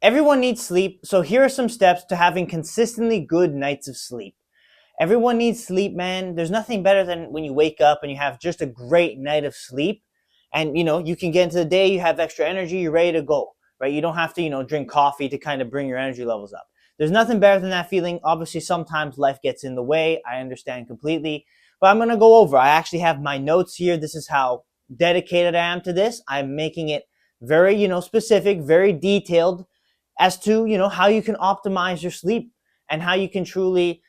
Everyone needs sleep, so here are some steps to having consistently good nights of sleep. Everyone needs sleep, man. There's nothing better than when you wake up and you have just a great night of sleep. And, you can get into the day, you have extra energy, you're ready to go, right? You don't have to, drink coffee to kind of bring your energy levels up. There's nothing better than that feeling. Obviously, sometimes life gets in the way. I understand completely. But I'm going to go over. I actually have my notes here. This is how dedicated I am to this. I'm making it very, specific, very detailed as to, how you can optimize your sleep and how you can truly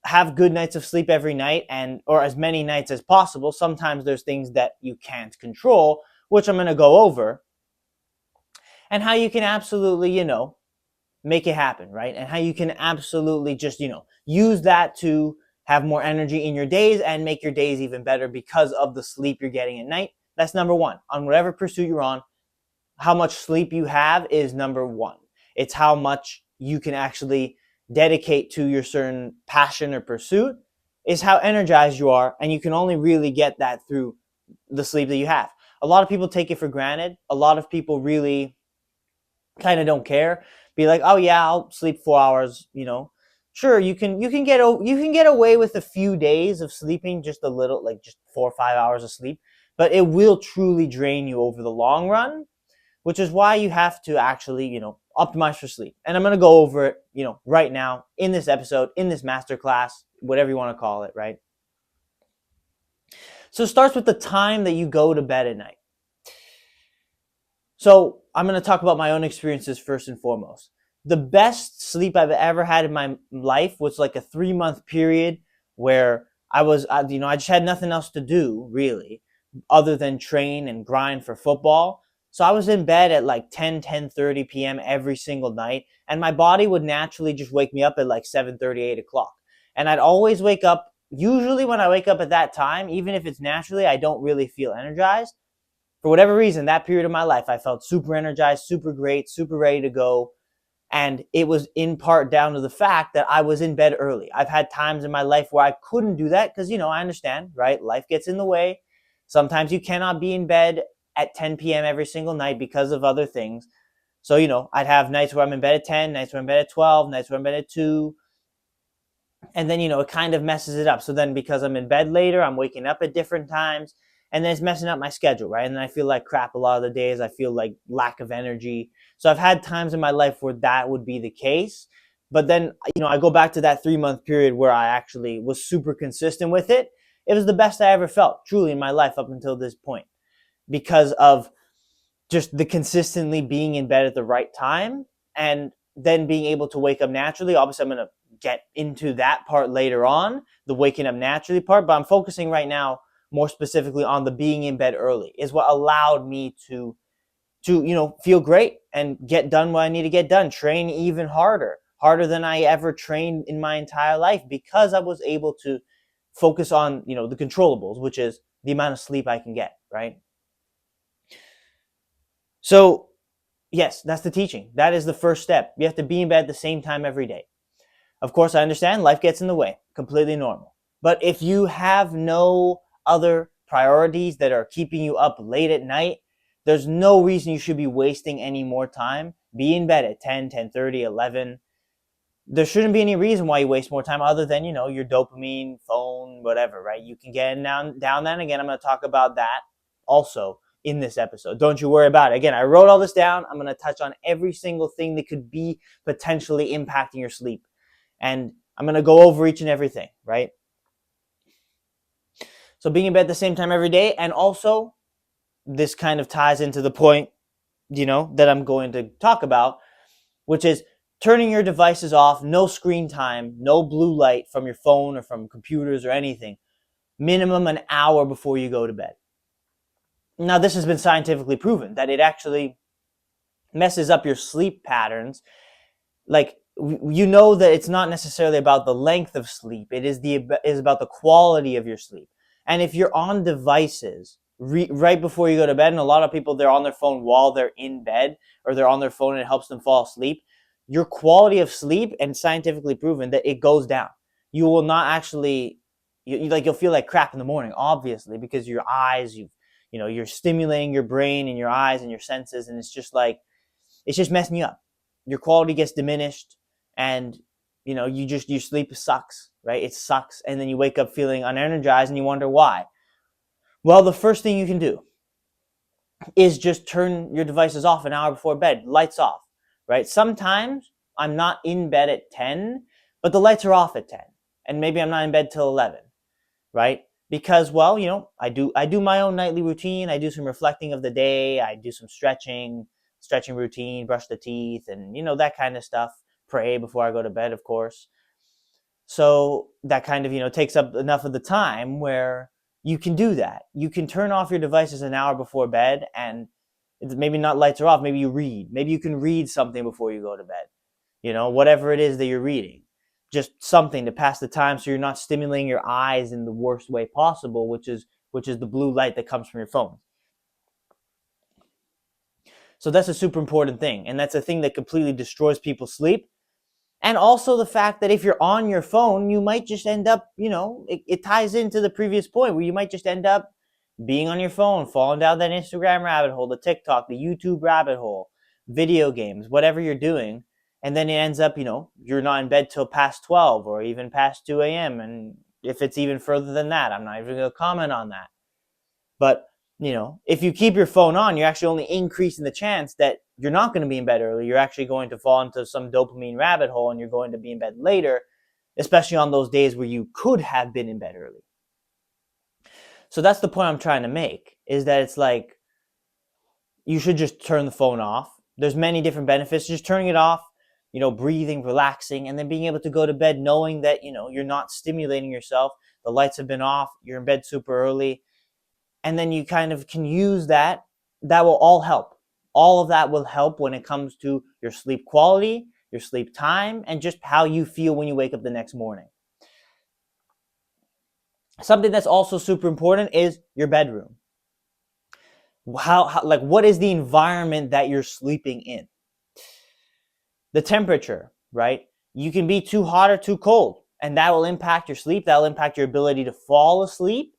have good nights of sleep every night, and or as many nights as possible. Sometimes there's things that you can't control, which I'm going to go over, and how you can absolutely, make it happen, right? And how you can absolutely just, use that to have more energy in your days and make your days even better because of the sleep you're getting at night. That's number one. On whatever pursuit you're on, how much sleep you have is number one. It's how much you can actually dedicate to your certain passion or pursuit, is how energized you are, and you can only really get that through the sleep that you have. A lot of people take it for granted. A lot of people really kind of don't care. Be like, oh yeah, I'll sleep 4 hours. Sure, you can get away with a few days of sleeping just a little, like just 4 or 5 hours of sleep, but it will truly drain you over the long run, which is why you have to actually, optimize for sleep. And I'm going to go over it, right now in this episode, in this masterclass, whatever you want to call it, right? So it starts with the time that you go to bed at night. So I'm going to talk about my own experiences first and foremost. The best sleep I've ever had in my life was like a 3-month period where I just had nothing else to do really other than train and grind for football. So I was in bed at like 10:30 p.m. every single night, and my body would naturally just wake me up at like 7:30, 8 o'clock. And I'd always wake up, usually when I wake up at that time, even if it's naturally, I don't really feel energized. For whatever reason, that period of my life, I felt super energized, super great, super ready to go. And it was in part down to the fact that I was in bed early. I've had times in my life where I couldn't do that because, I understand, right? Life gets in the way. Sometimes you cannot be in bed at 10 p.m. every single night because of other things. So, I'd have nights where I'm in bed at 10, nights where I'm in bed at 12, nights where I'm in bed at 2. And then, it kind of messes it up. So then because I'm in bed later, I'm waking up at different times. And then it's messing up my schedule, right? And then I feel like crap a lot of the days. I feel like lack of energy. So I've had times in my life where that would be the case. But then, I go back to that 3-month period where I actually was super consistent with it. It was the best I ever felt, truly, in my life up until this point, because of just the consistently being in bed at the right time and then being able to wake up naturally. Obviously, I'm going to get into that part later on, the waking up naturally part, but I'm focusing right now more specifically on the being in bed early is what allowed me to feel great and get done what I need to get done, train even harder than I ever trained in my entire life, because I was able to focus on, the controllables, which is the amount of sleep I can get, right? So yes, that's the teaching. That is the first step. You have to be in bed at the same time every day. Of course, I understand life gets in the way, completely normal. But if you have no other priorities that are keeping you up late at night, there's no reason you should be wasting any more time. Be in bed at 10, 10:30, 11. There shouldn't be any reason why you waste more time other than, your dopamine, phone, whatever, right? You can get down that. And again, I'm going to talk about that also in this episode. Don't you worry about it. Again, I wrote all this down. I'm going to touch on every single thing that could be potentially impacting your sleep. And I'm going to go over each and everything, right? So being in bed at the same time every day, and also this kind of ties into the point, that I'm going to talk about, which is turning your devices off, no screen time, no blue light from your phone or from computers or anything, minimum an hour before you go to bed. Now, this has been scientifically proven that it actually messes up your sleep patterns. Like, that it's not necessarily about the length of sleep. It is about the quality of your sleep. And if you're on devices right before you go to bed, and a lot of people, they're on their phone while they're in bed, or they're on their phone and it helps them fall asleep, your quality of sleep, and scientifically proven that it goes down. You will not actually, you'll feel like crap in the morning, obviously, because your eyes, you're stimulating your brain and your eyes and your senses, and it's just messing you up. your quality gets diminished, and your sleep sucks, right? It sucks, and then you wake up feeling unenergized and you wonder why. Well, the first thing you can do is just turn your devices off an hour before bed, lights off, right? Sometimes I'm not in bed at 10, but the lights are off at 10, and maybe I'm not in bed till 11, right? Because, well, I do my own nightly routine. I do some reflecting of the day. I do some stretching routine, brush the teeth, and that kind of stuff. Pray before I go to bed, of course. So that kind of takes up enough of the time where you can do that. You can turn off your devices an hour before bed, and maybe not lights are off. Maybe you read. Maybe you can read something before you go to bed. Whatever it is that you're reading, just something to pass the time, so you're not stimulating your eyes in the worst way possible, which is the blue light that comes from your phone. So that's a super important thing, and that's a thing that completely destroys people's sleep. And also the fact that if you're on your phone, you might just end up, it ties into the previous point where you might just end up being on your phone, falling down that Instagram rabbit hole, the TikTok, the YouTube rabbit hole, video games, whatever you're doing. And then it ends up, you're not in bed till past 12 or even past 2 a.m. And if it's even further than that, I'm not even going to comment on that. But, if you keep your phone on, you're actually only increasing the chance that you're not going to be in bed early. You're actually going to fall into some dopamine rabbit hole, and you're going to be in bed later, especially on those days where you could have been in bed early. So that's the point I'm trying to make, is that it's like you should just turn the phone off. There's many different benefits. Just turning it off, breathing, relaxing, and then being able to go to bed knowing that, you're not stimulating yourself. The lights have been off. You're in bed super early. And then you kind of can use that. That will all help. All of that will help when it comes to your sleep quality, your sleep time, and just how you feel when you wake up the next morning. Something that's also super important is your bedroom. What is the environment that you're sleeping in? The temperature, right? You can be too hot or too cold, and that will impact your sleep. That will impact your ability to fall asleep.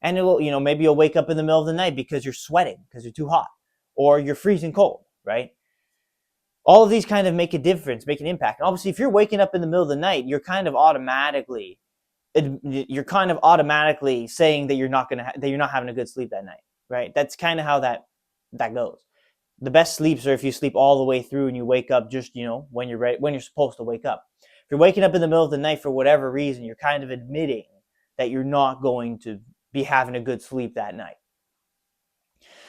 And it will, maybe you'll wake up in the middle of the night because you're sweating, because you're too hot, or you're freezing cold, right? All of these kind of make a difference, make an impact. And obviously, if you're waking up in the middle of the night, you're kind of automatically saying that you're not having a good sleep that night, right? That's kind of how that goes. The best sleeps are if you sleep all the way through and you wake up just, when you're ready, when you're supposed to wake up. If you're waking up in the middle of the night for whatever reason, you're kind of admitting that you're not going to be having a good sleep that night.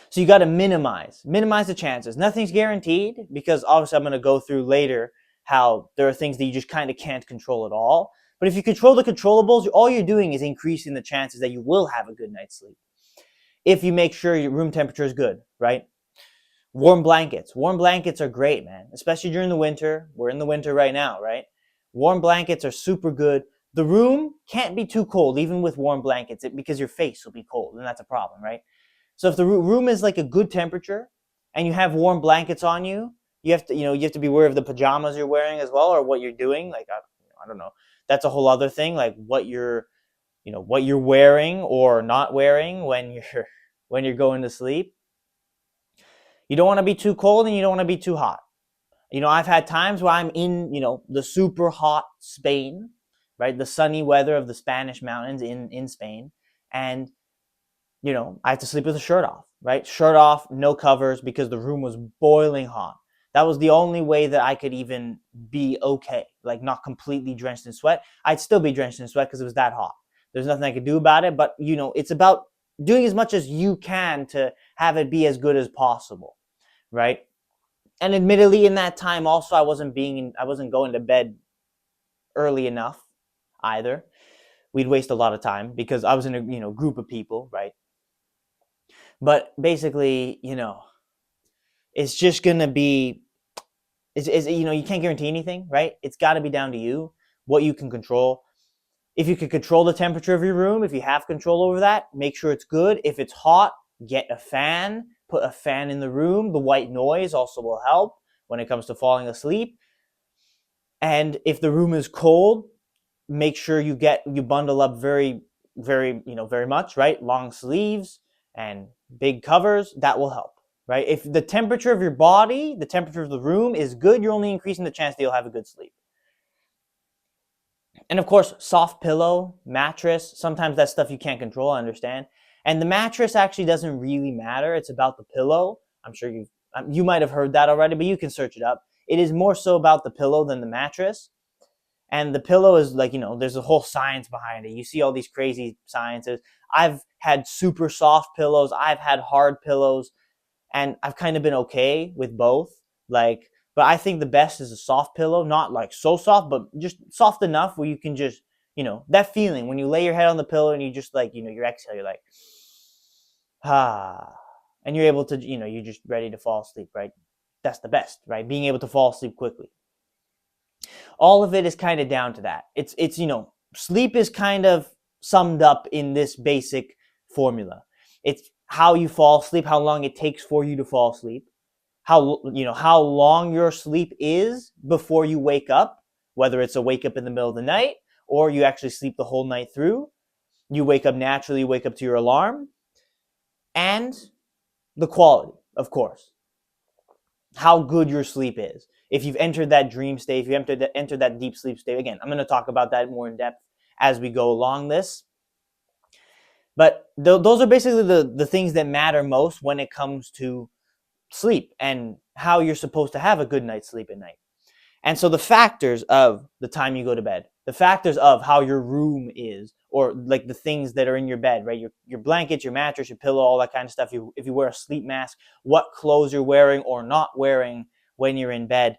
So you got to minimize the chances. Nothing's guaranteed, because obviously I'm going to go through later how there are things that you just kind of can't control at all. But if you control the controllables, all you're doing is increasing the chances that you will have a good night's sleep. If you make sure your room temperature is good, right? Warm blankets. Warm blankets are great, man, especially during the winter. We're in the winter right now, right? Warm blankets are super good. The room can't be too cold, even with warm blankets, because your face will be cold, and that's a problem, right? So if the room is like a good temperature, and you have warm blankets on you, you have to be aware of the pajamas you're wearing as well, or what you're doing. Like I don't know, that's a whole other thing. Like what you're wearing or not wearing when you're going to sleep. You don't want to be too cold, and you don't want to be too hot. I've had times where I'm in the super hot Spain, right? The sunny weather of the Spanish mountains in Spain. And, I have to sleep with a shirt off, right? Shirt off, no covers, because the room was boiling hot. That was the only way that I could even be okay, like not completely drenched in sweat. I'd still be drenched in sweat because it was that hot. There's nothing I could do about it, but, it's about doing as much as you can to have it be as good as possible, right? And admittedly, in that time also, I wasn't going to bed early enough either. We'd waste a lot of time because I was in a group of people, right? But basically, it's just gonna be, you can't guarantee anything, right? It's got to be down to you, what you can control. If you can control the temperature of your room, if you have control over that, make sure it's good. If it's hot, get a fan. Put a fan in the room. The white noise also will help when it comes to falling asleep. And if the room is cold, make sure you bundle up very, very, very much, right? Long sleeves and big covers. That will help. right? If the temperature of your body, the temperature of the room is good, you're only increasing the chance that you'll have a good sleep. And of course, soft pillow, mattress, sometimes that's stuff you can't control, I understand. And the mattress actually doesn't really matter. It's about the pillow. I'm sure you might have heard that already, but you can search it up. It is more so about the pillow than the mattress. And the pillow is like, there's a whole science behind it. You see all these crazy sciences. I've had super soft pillows. I've had hard pillows. And I've kind of been okay with both. But I think the best is a soft pillow, not like so soft, but just soft enough where you can just, that feeling when you lay your head on the pillow and you just like, your exhale, you're like, and you're able to, you're just ready to fall asleep, right? That's the best, right? Being able to fall asleep quickly. All of it is kind of down to that. It's sleep is kind of summed up in this basic formula. It's how you fall asleep, how long it takes for you to fall asleep, how long your sleep is before you wake up, whether it's a wake up in the middle of the night or you actually sleep the whole night through. You wake up naturally, you wake up to your alarm, and the quality, of course. How good your sleep is. If you've entered that dream state, if you entered that deep sleep state, again, I'm going to talk about that more in depth as we go along this. But those are basically the things that matter most when it comes to sleep and how you're supposed to have a good night's sleep at night. And so the factors of the time you go to bed, the factors of how your room is, or like the things that are in your bed, right? Your blanket, your mattress, your pillow, all that kind of stuff. If you wear a sleep mask, what clothes you're wearing or not wearing when you're in bed,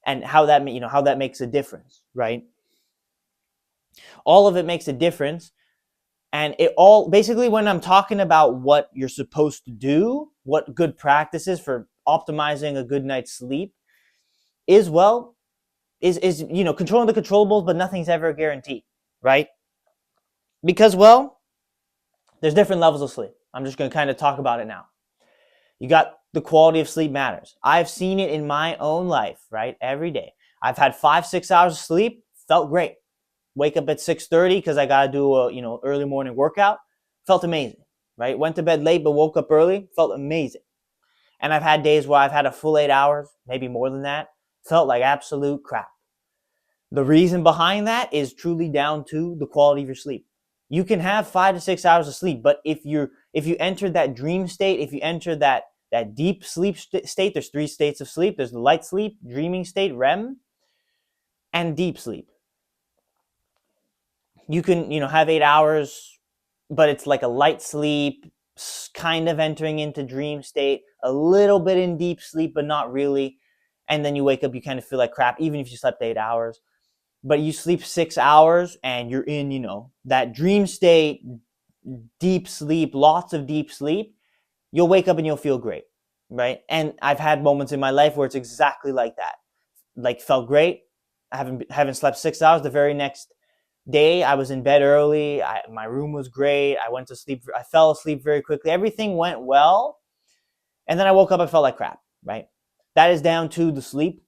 and how that makes a difference, right? All of it makes a difference. And it all, basically, when I'm talking about what you're supposed to do, what good practices for optimizing a good night's sleep is, controlling the controllables, but nothing's ever guaranteed, right? Because, there's different levels of sleep. I'm just going to kind of talk about it now. You got the quality of sleep matters. I've seen it in my own life, right? Every day. I've had 5-6 hours of sleep, felt great. Wake up at 6:30 because I got to do a early morning workout. Felt amazing, right? Went to bed late but woke up early. Felt amazing. And I've had days where I've had a full 8 hours, maybe more than that. Felt like absolute crap. The reason behind that is truly down to the quality of your sleep. You can have 5 to 6 hours of sleep, but if you enter that dream state, if you enter that deep sleep state, there's 3 states of sleep. There's the light sleep, dreaming state, REM, and deep sleep. You can, have 8 hours, but it's like a light sleep, kind of entering into dream state, a little bit in deep sleep, but not really. And then you wake up, you kind of feel like crap, even if you slept 8 hours. But you sleep 6 hours and you're in, that dream state, deep sleep, lots of deep sleep. You'll wake up and you'll feel great, right? And I've had moments in my life where it's exactly like that. Like, felt great. I haven't slept 6 hours. The very next day, I was in bed early. My room was great. I went to sleep. I fell asleep very quickly. Everything went well. And then I woke up, I felt like crap, right? That is down to the sleep,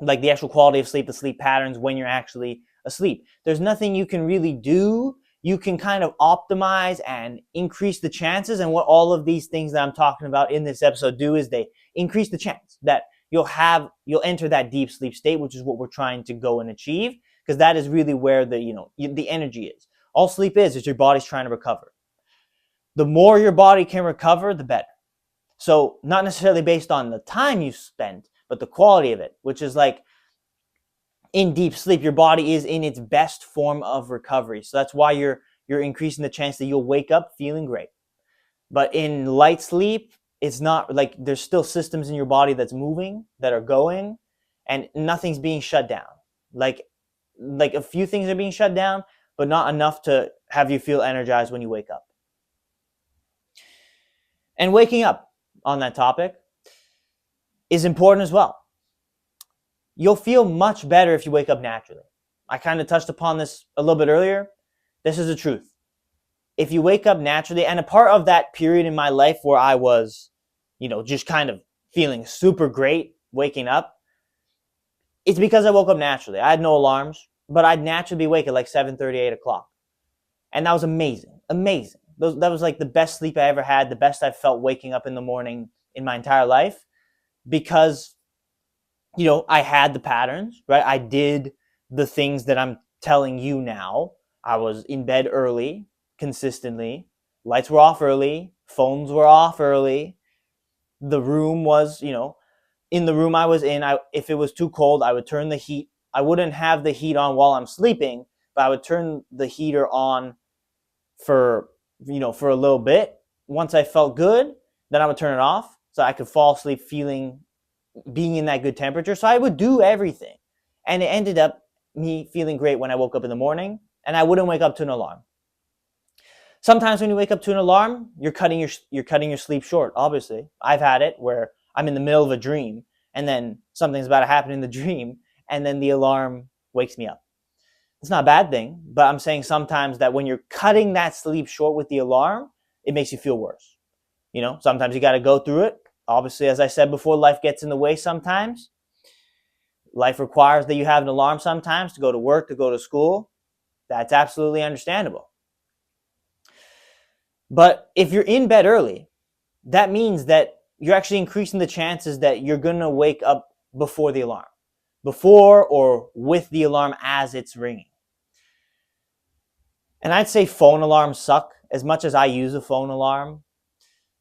like the actual quality of sleep, the sleep patterns when you're actually asleep. There's nothing you can really do. You can kind of optimize and increase the chances. And what all of these things that I'm talking about in this episode do is they increase the chance that you'll enter that deep sleep state, which is what we're trying to go and achieve, because that is really where the energy is. All sleep is your body's trying to recover. The more your body can recover, the better. So not necessarily based on the time you spend, but the quality of it, which is like in deep sleep, your body is in its best form of recovery. So that's why you're increasing the chance that you'll wake up feeling great. But in light sleep, it's not like there's still systems in your body that's moving, that are going, and nothing's being shut down. Like a few things are being shut down, but not enough to have you feel energized when you wake up. And waking up on that topic is important as well. You'll feel much better if you wake up naturally. I kind of touched upon this a little bit earlier. This is the truth. If you wake up naturally, and a part of that period in my life where I was, just kind of feeling super great waking up, it's because I woke up naturally. I had no alarms, but I'd naturally be awake at like 7:30, 8 o'clock. And that was amazing, amazing. That was like the best sleep I ever had, the best I felt waking up in the morning in my entire life, because I had the patterns, right? I did the things that I'm telling you now. I was in bed early, consistently. Lights were off early. Phones were off early. The room was, in the room I was in, if it was too cold, I would turn the heat. I wouldn't have the heat on while I'm sleeping, but I would turn the heater on for, for a little bit. Once I felt good, then I would turn it off so I could fall asleep being in that good temperature. So I would do everything. And it ended up me feeling great when I woke up in the morning, and I wouldn't wake up to an alarm. Sometimes when you wake up to an alarm, you're cutting your sleep short. Obviously, I've had it where I'm in the middle of a dream, and then something's about to happen in the dream, and then the alarm wakes me up. It's not a bad thing, but I'm saying sometimes that when you're cutting that sleep short with the alarm, it makes you feel worse. Sometimes you got to go through it. Obviously, as I said before, life gets in the way sometimes. Life requires that you have an alarm sometimes to go to work, to go to school. That's absolutely understandable. But if you're in bed early, that means that you're actually increasing the chances that you're going to wake up before the alarm, before or with the alarm as it's ringing. And I'd say phone alarms suck. As much as I use a phone alarm,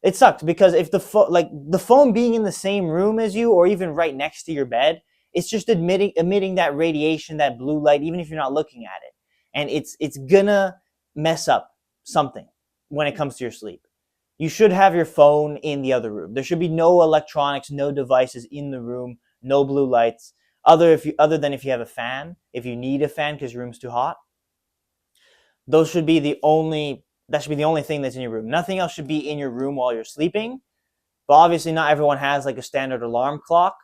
it sucked, because if the phone being in the same room as you or even right next to your bed, it's just emitting that radiation, that blue light, even if you're not looking at it. And it's gonna mess up something when it comes to your sleep. You should have your phone in the other room. There should be no electronics, no devices in the room, no blue lights, other than if you have a fan, if you need a fan because your room's too hot. That should be the only thing that's in your room. Nothing else should be in your room while you're sleeping. But obviously not everyone has like a standard alarm clock.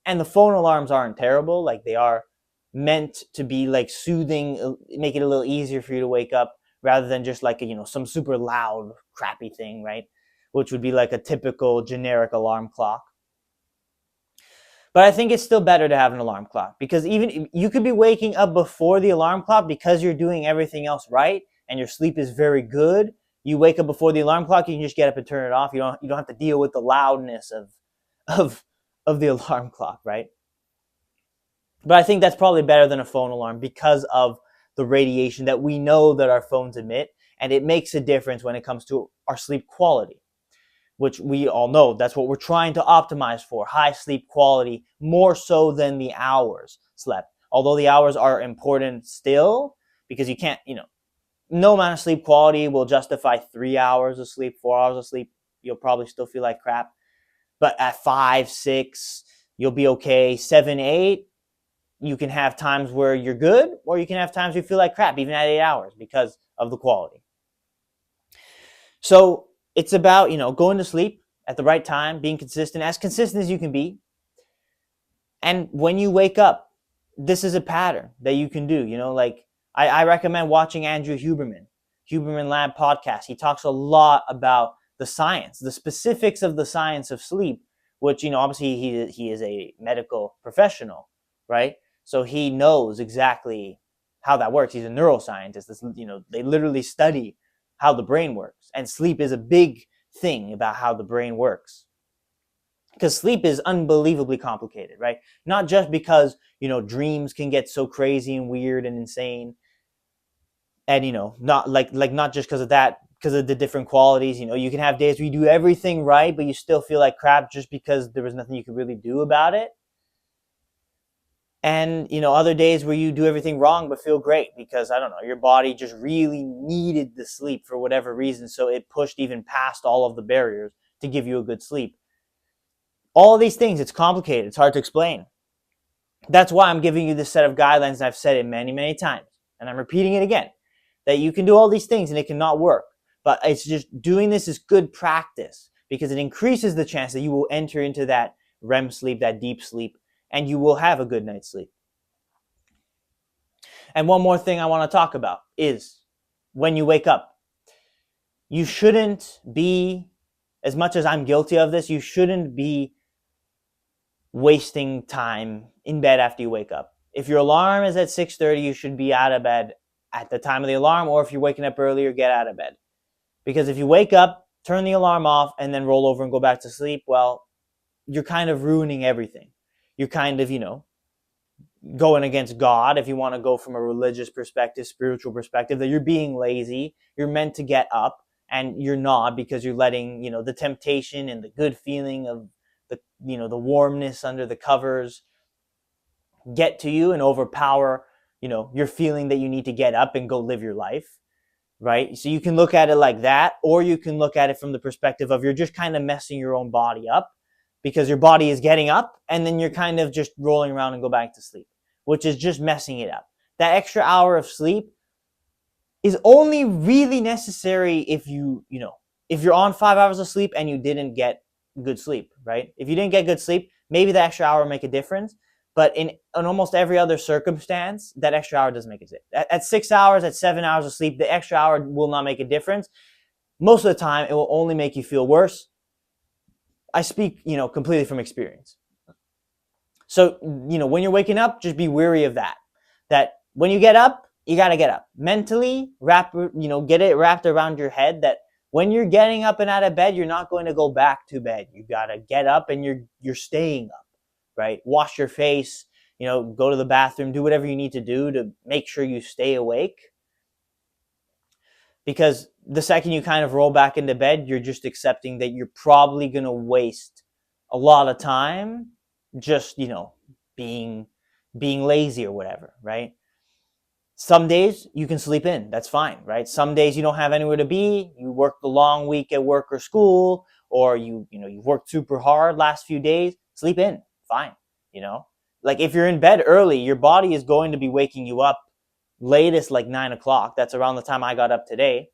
And the phone alarms aren't terrible. Like, they are meant to be like soothing, make it a little easier for you to wake up, rather than just like some super loud, crappy thing, right? Which would be like a typical generic alarm clock. But I think it's still better to have an alarm clock, because even you could be waking up before the alarm clock because you're doing everything else right and your sleep is very good. You wake up before the alarm clock, you can just get up and turn it off. You don't have to deal with the loudness of the alarm clock, right? But I think that's probably better than a phone alarm because of the radiation that we know that our phones emit, and it makes a difference when it comes to our sleep quality, which we all know that's what we're trying to optimize for, high sleep quality, more so than the hours slept. Although the hours are important still, because you can't, no amount of sleep quality will justify 3 hours of sleep, 4 hours of sleep. You'll probably still feel like crap. But at 5, 6, you'll be okay. 7, 8, you can have times where you're good, or you can have times you feel like crap, even at 8 hours, because of the quality. So it's about, going to sleep at the right time, being consistent as you can be. And when you wake up, this is a pattern that you can do. I recommend watching Andrew Huberman Lab podcast. He talks a lot about the science, the specifics of the science of sleep, which, obviously he is a medical professional, right? So he knows exactly how that works. He's a neuroscientist. They literally study how the brain works. And sleep is a big thing about how the brain works. Because sleep is unbelievably complicated, right? Not just because, dreams can get so crazy and weird and insane. And, not just because of that, because of the different qualities. You can have days where you do everything right, but you still feel like crap just because there was nothing you could really do about it. And, other days where you do everything wrong but feel great because, I don't know, your body just really needed the sleep for whatever reason. So it pushed even past all of the barriers to give you a good sleep. All of these things, it's complicated. It's hard to explain. That's why I'm giving you this set of guidelines, and I've said it many, many times. And I'm repeating it again, that you can do all these things and it cannot work. But it's just doing this is good practice, because it increases the chance that you will enter into that REM sleep, that deep sleep, and you will have a good night's sleep. And one more thing I want to talk about is when you wake up, you shouldn't be, as much as I'm guilty of this, you shouldn't be wasting time in bed after you wake up. If your alarm is at 6:30, you should be out of bed at the time of the alarm, or if you're waking up earlier, get out of bed. Because if you wake up, turn the alarm off, and then roll over and go back to sleep, well, you're kind of ruining everything. You're kind of, going against God, if you want to go from a religious perspective, spiritual perspective, that you're being lazy. You're meant to get up, and you're not, because you're letting, the temptation and the good feeling of the warmness under the covers get to you and overpower, your feeling that you need to get up and go live your life. Right? So you can look at it like that, or you can look at it from the perspective of you're just kind of messing your own body up because your body is getting up and then you're kind of just rolling around and go back to sleep, which is just messing it up. That extra hour of sleep is only really necessary if if you're on 5 hours of sleep and you didn't get good sleep, right? If you didn't get good sleep, maybe the extra hour will make a difference. But in almost every other circumstance, that extra hour doesn't make a difference. At 6 hours, at 7 hours of sleep, the extra hour will not make a difference. Most of the time, it will only make you feel worse. I speak, completely from experience. So, when you're waking up, just be wary of that. That when you get up, you got to get up. Mentally, get it wrapped around your head that when you're getting up and out of bed, you're not going to go back to bed. You got to get up and you're staying up. Right? Wash your face, go to the bathroom, do whatever you need to do to make sure you stay awake. Because the second you kind of roll back into bed, you're just accepting that you're probably going to waste a lot of time just, being lazy or whatever, right? Some days you can sleep in. That's fine, right? Some days you don't have anywhere to be. You worked a long week at work or school, or you've worked super hard last few days. Sleep in. Fine. Like if you're in bed early, your body is going to be waking you up latest like 9 o'clock. That's around the time I got up today.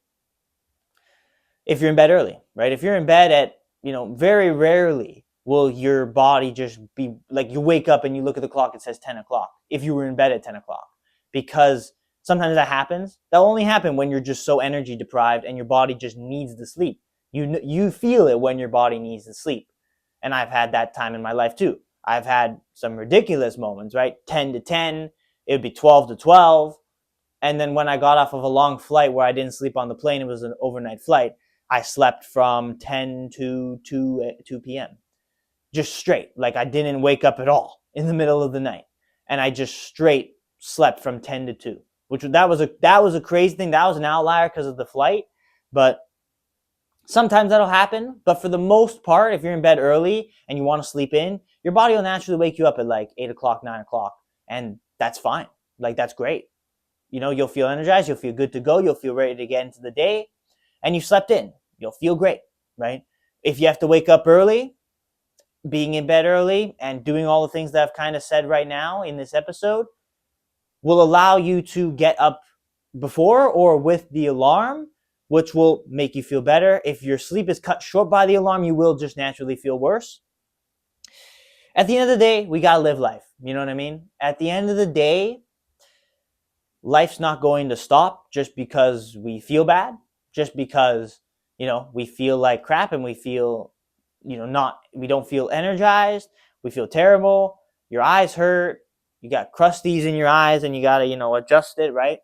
If you're in bed early, right? If you're in bed at, very rarely will your body just be like, you wake up and you look at the clock, it says 10 o'clock. If you were in bed at 10 o'clock, because sometimes that happens. That'll only happen when you're just so energy deprived and your body just needs the sleep. You feel it when your body needs the sleep. And I've had that time in my life too. I've had some ridiculous moments, right? 10 to 10, it would be 12 to 12. And then when I got off of a long flight where I didn't sleep on the plane, it was an overnight flight, I slept from 10 to 2 p.m. Just straight. Like I didn't wake up at all in the middle of the night. And I just straight slept from 10 to 2, which that was a crazy thing. That was an outlier because of the flight. But sometimes that'll happen, but for the most part, if you're in bed early and you want to sleep in, your body will naturally wake you up at like 8 o'clock, 9 o'clock, and that's fine. Like, that's great. You'll feel energized, you'll feel good to go, you'll feel ready to get into the day, and you slept in. You'll feel great, right? If you have to wake up early, being in bed early and doing all the things that I've kind of said right now in this episode will allow you to get up before or with the alarm, which will make you feel better. If your sleep is cut short by the alarm, you will just naturally feel worse. At the end of the day, we got to live life. You know what I mean? At the end of the day, life's not going to stop just because we feel bad, just because, we feel like crap and we feel, we don't feel energized, we feel terrible, your eyes hurt, you got crusties in your eyes and you got to, adjust it, right?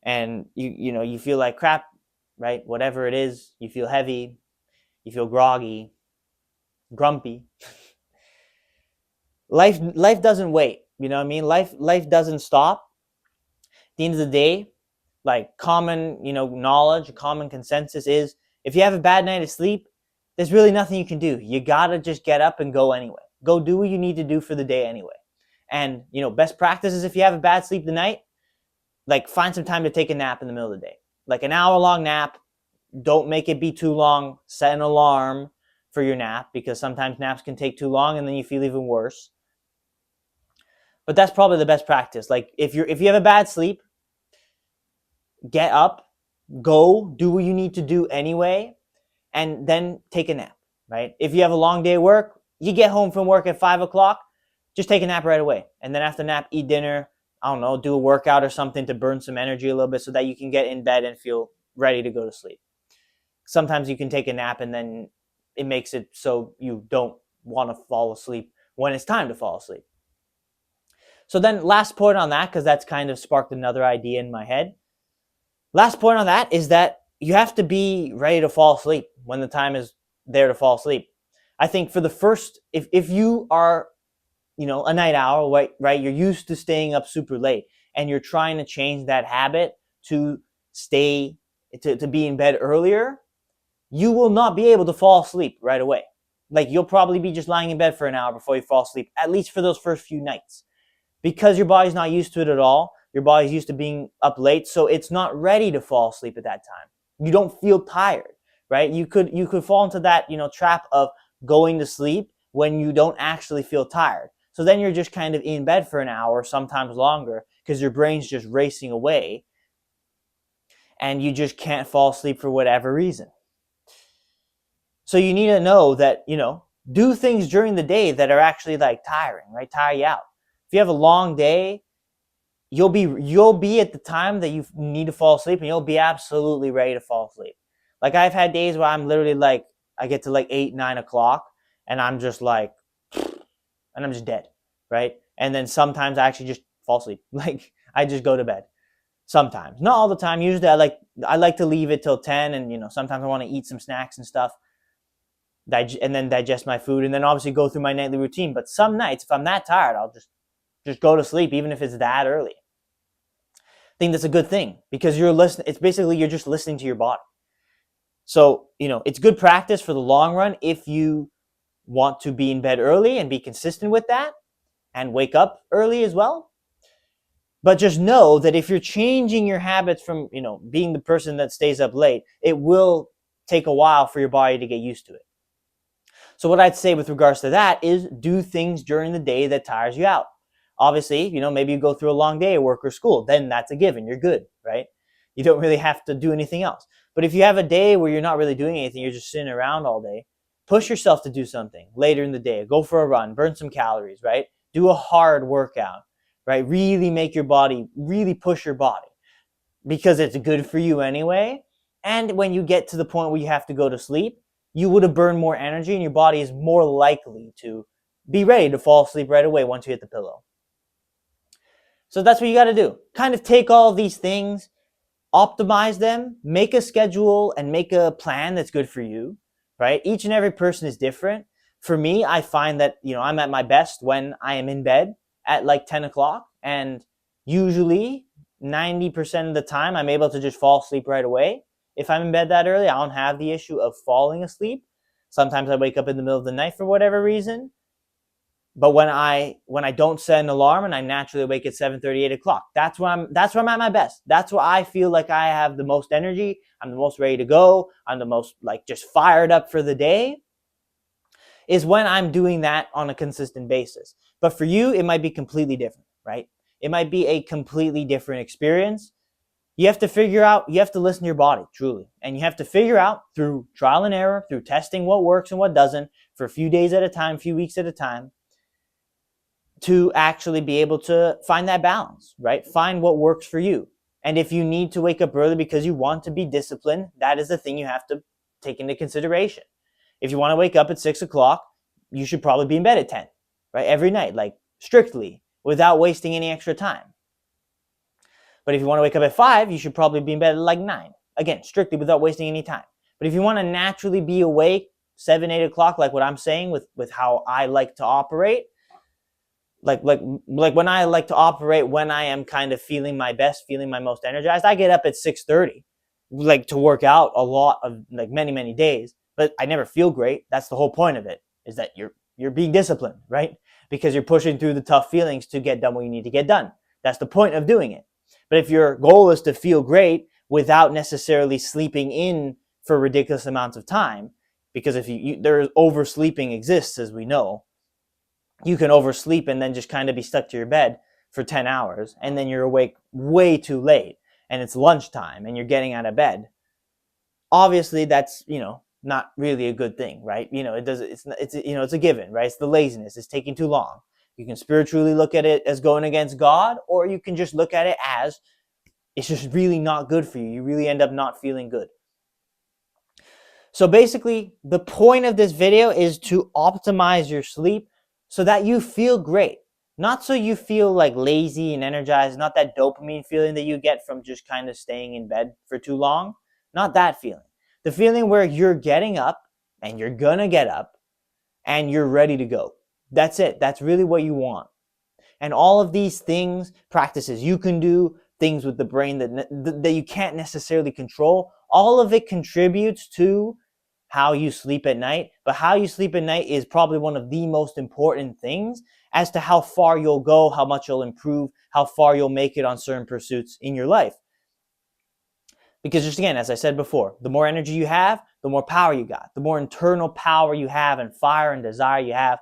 And you feel like crap, right? Whatever it is, you feel heavy, you feel groggy, grumpy. Life doesn't wait, you know what I mean? Life doesn't stop. At the end of the day, like common, knowledge, common consensus is if you have a bad night of sleep, there's really nothing you can do. You gotta just get up and go anyway. Go do what you need to do for the day anyway. And, best practices if you have a bad sleep the night, like find some time to take a nap in the middle of the day. Like an hour-long nap. Don't make it be too long. Set an alarm for your nap because sometimes naps can take too long and then you feel even worse. But that's probably the best practice. Like if you have a bad sleep, get up, go do what you need to do anyway, and then take a nap, right? If you have a long day of work, you get home from work at 5 o'clock, just take a nap right away. And then after nap, eat dinner, I don't know, do a workout or something to burn some energy a little bit so that you can get in bed and feel ready to go to sleep. Sometimes you can take a nap and then it makes it so you don't want to fall asleep when it's time to fall asleep. So then last point on that, because that's kind of sparked another idea in my head. Last point on that is that, you have to be ready to fall asleep when the time is there to fall asleep. I think for the first, if you are, a night owl, right, you're used to staying up super late and you're trying to change that habit to stay, to be in bed earlier, you will not be able to fall asleep right away. Like you'll probably be just lying in bed for an hour before you fall asleep, at least for those first few nights. Because your body's not used to it at all, your body's used to being up late, so it's not ready to fall asleep at that time. You don't feel tired, right? You could fall into that, trap of going to sleep when you don't actually feel tired. So then you're just kind of in bed for an hour, sometimes longer, because your brain's just racing away and you just can't fall asleep for whatever reason. So you need to know that, do things during the day that are actually like tiring, right? Tire you out. If you have a long day, you'll be at the time that you need to fall asleep and you'll be absolutely ready to fall asleep. Like I've had days where I'm literally like, I get to like 8, 9 o'clock and I'm just like, and I'm just dead, right? And then sometimes I actually just fall asleep. Like I just go to bed. Sometimes, not all the time. Usually I like to leave it till 10 and, sometimes I want to eat some snacks and stuff and then digest my food and then obviously go through my nightly routine. But some nights, if I'm that tired, I'll just go to sleep even if it's that early. I think that's a good thing because you're listening. It's basically you're just listening to your body. So, it's good practice for the long run if you want to be in bed early and be consistent with that and wake up early as well. But just know that if you're changing your habits from, being the person that stays up late, it will take a while for your body to get used to it. So what I'd say with regards to that is do things during the day that tires you out. Obviously, maybe you go through a long day at work or school, then that's a given. You're good, right? You don't really have to do anything else. But if you have a day where you're not really doing anything, you're just sitting around all day, push yourself to do something later in the day. Go for a run, burn some calories, right? Do a hard workout, right? Really really push your body because it's good for you anyway. And when you get to the point where you have to go to sleep, you would have burned more energy and your body is more likely to be ready to fall asleep right away once you hit the pillow. So that's what you got to do. Kind of take all of these things, optimize them, make a schedule and make a plan that's good for you, right? Each and every person is different. For me, I find that, I'm at my best when I am in bed at like 10 o'clock and usually 90% of the time I'm able to just fall asleep right away. If I'm in bed that early, I don't have the issue of falling asleep. Sometimes I wake up in the middle of the night for whatever reason. But when I don't set an alarm and I naturally wake at 7:30, 8 o'clock, that's where I'm at my best. That's where I feel like I have the most energy. I'm the most ready to go. I'm the most like just fired up for the day. Is when I'm doing that on a consistent basis. But for you, it might be completely different, right? It might be a completely different experience. You have to listen to your body, truly. And you have to figure out through trial and error, through testing what works and what doesn't, for a few days at a time, a few weeks at a time, to actually be able to find that balance, right? Find what works for you. And if you need to wake up early because you want to be disciplined, that is the thing you have to take into consideration. If you want to wake up at 6 o'clock, you should probably be in bed at 10, right? Every night, like strictly, without wasting any extra time. But if you want to wake up at 5, you should probably be in bed at like 9. Again, strictly without wasting any time. But if you want to naturally be awake 7, 8 o'clock, like what I'm saying with how I like to operate, like when I like to operate when I am kind of feeling my best, feeling my most energized, I get up at 6:30, like to work out a lot of like many, many days, but I never feel great. That's the whole point of it, is that you're being disciplined, right? Because you're pushing through the tough feelings to get done what you need to get done. That's the point of doing it. But if your goal is to feel great without necessarily sleeping in for ridiculous amounts of time, because if there oversleeping exists, as we know, you can oversleep and then just kind of be stuck to your bed for 10 hours and then you're awake way too late and it's lunchtime and you're getting out of bed. Obviously that's, not really a good thing, right? It's a given, right? It's the laziness. It's taking too long. You can spiritually look at it as going against God, or you can just look at it as it's just really not good for you. You really end up not feeling good. So basically, the point of this video is to optimize your sleep so that you feel great. Not so you feel like lazy and energized, not that dopamine feeling that you get from just kind of staying in bed for too long. Not that feeling. The feeling where you're getting up and you're gonna get up and you're ready to go. That's it. That's really what you want. And all of these things, practices you can do, things with the brain that you can't necessarily control, all of it contributes to how you sleep at night. But how you sleep at night is probably one of the most important things as to how far you'll go, how much you'll improve, how far you'll make it on certain pursuits in your life. Because just again, as I said before, the more energy you have, the more power you got, the more internal power you have and fire and desire you have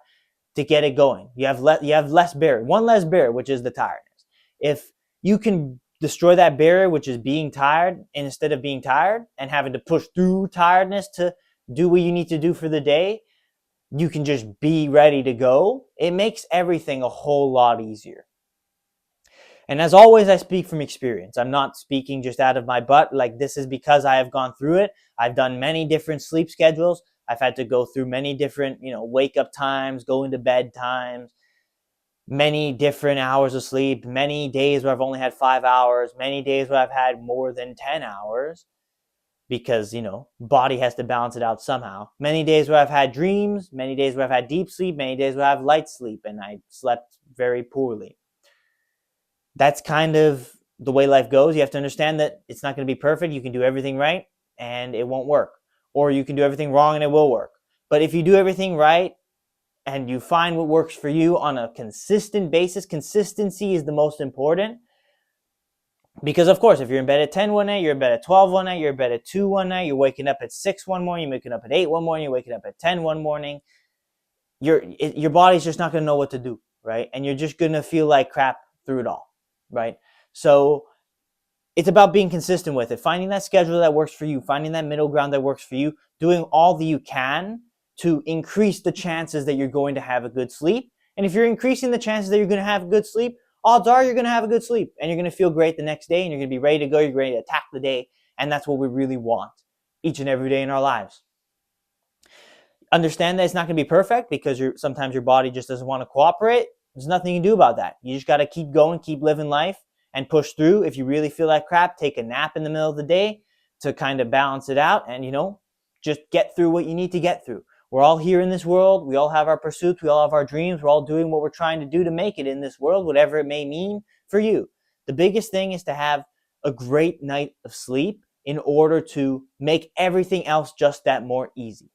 to get it going. You have less barrier, one less barrier, which is the tiredness. If you can destroy that barrier, which is being tired, and instead of being tired and having to push through tiredness to do what you need to do for the day, you can just be ready to go. It makes everything a whole lot easier. And as always, I speak from experience. I'm not speaking just out of my butt. Like, this is because I have gone through it. I've done many different sleep schedules. I've had to go through many different, wake up times, going to bed times, many different hours of sleep, many days where I've only had 5 hours, many days where I've had more than 10 hours because, body has to balance it out somehow. Many days where I've had dreams, many days where I've had deep sleep, many days where I have light sleep and I slept very poorly. That's kind of the way life goes. You have to understand that it's not going to be perfect. You can do everything right and it won't work. Or you can do everything wrong and it will work. But if you do everything right and you find what works for you on a consistent basis, consistency is the most important. Because of course, if you're in bed at 10 one night, you're in bed at 12 one night, you're in bed at 2 one night, you're waking up at 6 one morning, you're waking up at 8 one morning, you're waking up at 10 one morning, your body's just not going to know what to do, right? And you're just going to feel like crap through it all. Right? So it's about being consistent with it, finding that schedule that works for you, finding that middle ground that works for you, doing all that you can to increase the chances that you're going to have a good sleep. And if you're increasing the chances that you're going to have a good sleep, odds are you're going to have a good sleep and you're going to feel great the next day and you're going to be ready to go, you're ready to attack the day. And that's what we really want each and every day in our lives. Understand that it's not going to be perfect because sometimes your body just doesn't want to cooperate. There's nothing you can do about that. You just got to keep going, keep living life, and push through. If you really feel like crap, take a nap in the middle of the day to kind of balance it out and, just get through what you need to get through. We're all here in this world. We all have our pursuits. We all have our dreams. We're all doing what we're trying to do to make it in this world, whatever it may mean for you. The biggest thing is to have a great night of sleep in order to make everything else just that more easy.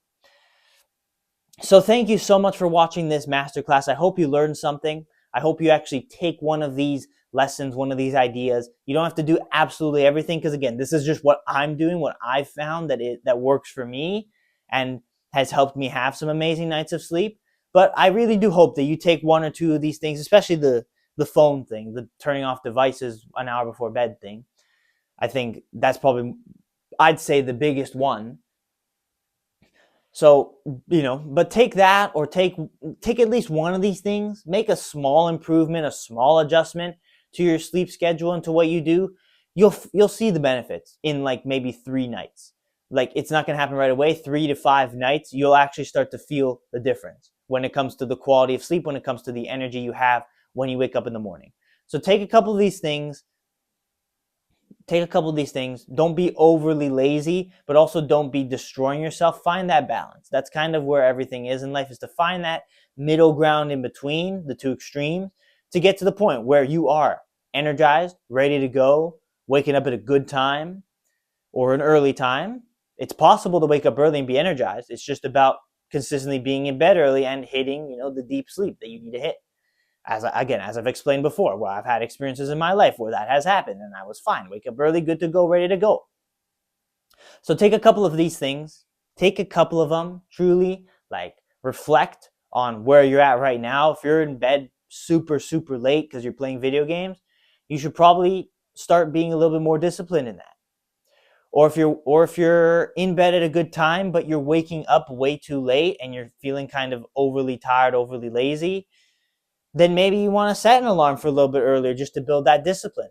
So thank you so much for watching this masterclass. I hope you learned something. I hope you actually take one of these lessons, one of these ideas. You don't have to do absolutely everything because, again, this is just what I'm doing, what I've found that works for me and has helped me have some amazing nights of sleep. But I really do hope that you take one or two of these things, especially the phone thing, the turning off devices an hour before bed thing. I think that's probably, I'd say, the biggest one. So, but take that or take at least one of these things, make a small improvement, a small adjustment to your sleep schedule and to what you do. You'll see the benefits in like maybe 3 nights. Like, it's not going to happen right away. 3 to 5 nights, you'll actually start to feel the difference when it comes to the quality of sleep, when it comes to the energy you have when you wake up in the morning. So take a couple of these things. Don't be overly lazy, but also don't be destroying yourself. Find that balance. That's kind of where everything is in life, is to find that middle ground in between the two extremes to get to the point where you are energized, ready to go, waking up at a good time or an early time. It's possible to wake up early and be energized. It's just about consistently being in bed early and hitting, the deep sleep that you need to hit. As I've explained before, where I've had experiences in my life where that has happened and I was fine. Wake up early, good to go, ready to go. So take a couple of these things, take a couple of them, truly, like, reflect on where you're at right now. If you're in bed super, super late because you're playing video games, you should probably start being a little bit more disciplined in that. Or if you're in bed at a good time, but you're waking up way too late and you're feeling kind of overly tired, overly lazy, then maybe you want to set an alarm for a little bit earlier just to build that discipline.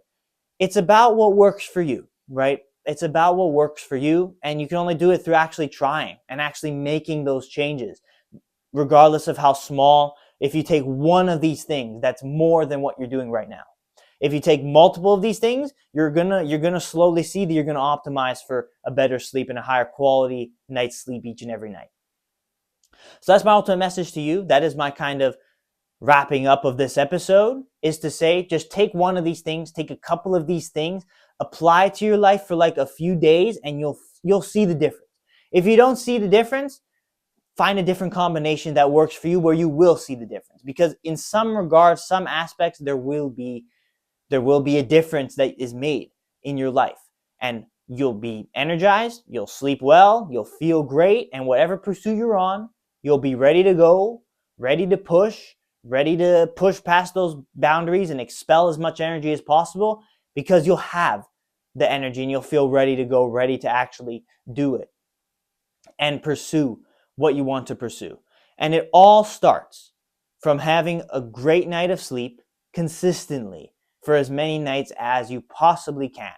It's about what works for you, right? It's about what works for you, and you can only do it through actually trying and actually making those changes, regardless of how small. If you take one of these things, that's more than what you're doing right now. If you take multiple of these things, you're gonna slowly see that you're gonna optimize for a better sleep and a higher quality night's sleep each and every night. So that's my ultimate message to you. That is my kind of wrapping up of this episode, is to say, just take one of these things, take a couple of these things, apply it to your life for like a few days, and you'll see the difference. If you don't see the difference, find a different combination that works for you where you will see the difference. Because in some regards, some aspects, there will be a difference that is made in your life. And you'll be energized, you'll sleep well, you'll feel great, and whatever pursuit you're on, you'll be ready to go, ready to push past those boundaries and expel as much energy as possible, because you'll have the energy and you'll feel ready to go, ready to actually do it and pursue what you want to pursue. And it all starts from having a great night of sleep consistently for as many nights as you possibly can.